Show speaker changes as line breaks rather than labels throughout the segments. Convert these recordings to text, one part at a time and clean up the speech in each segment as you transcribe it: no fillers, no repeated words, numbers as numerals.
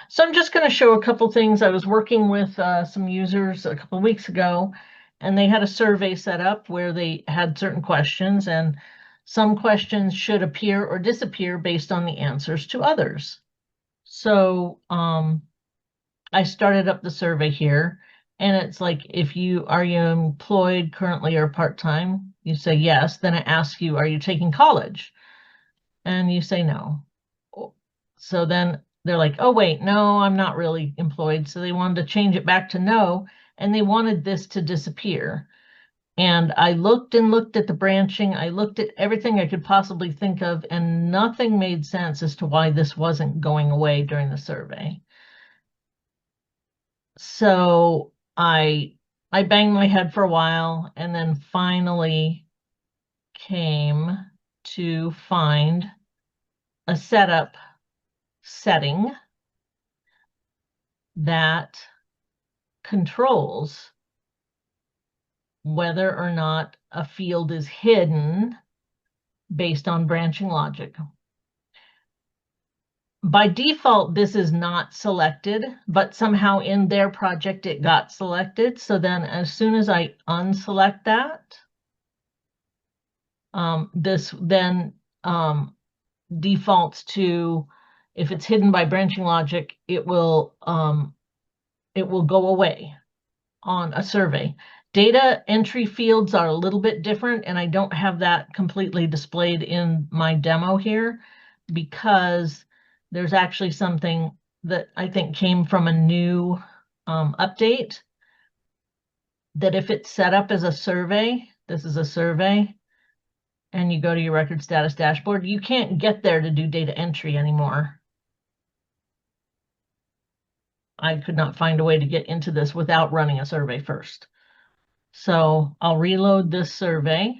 So I'm just going to show a couple things. I was working with some users a couple of weeks ago, and they had a survey set up where they had certain questions, and some questions should appear or disappear based on the answers to others. So I started up the survey here, and it's like, are you employed currently or part-time? You say yes. Then I ask you, are you taking college? And you say no. So then they're like, oh, wait, no, I'm not really employed. So they wanted to change it back to no, and they wanted this to disappear. And I looked and looked at the branching. I looked at everything I could possibly think of, and nothing made sense as to why this wasn't going away during the survey. So I banged my head for a while and then finally came to find a setup setting that controls whether or not a field is hidden based on branching logic. By default, this is not selected, but somehow in their project it got selected. So then as soon as I unselect that, this then defaults to, if it's hidden by branching logic, it will go away on a survey. Data entry fields are a little bit different, and I don't have that completely displayed in my demo here because there's actually something that I think came from a new update that if it's set up as a survey, this is a survey, and you go to your record status dashboard, you can't get there to do data entry anymore. I could not find a way to get into this without running a survey first. So I'll reload this survey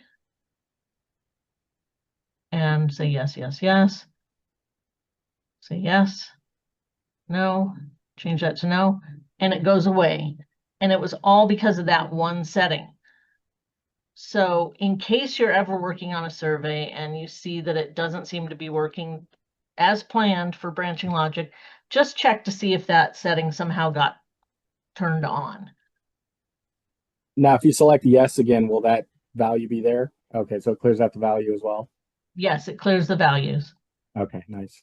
and say yes, yes, yes. Say yes, no, change that to no, and it goes away. And it was all because of that one setting. So in case you're ever working on a survey and you see that it doesn't seem to be working as planned for branching logic, just check to see if that setting somehow got turned on.
Now, if you select yes again, will that value be there? Okay, so it clears out the value as well.
Yes, it clears the values.
Okay, nice.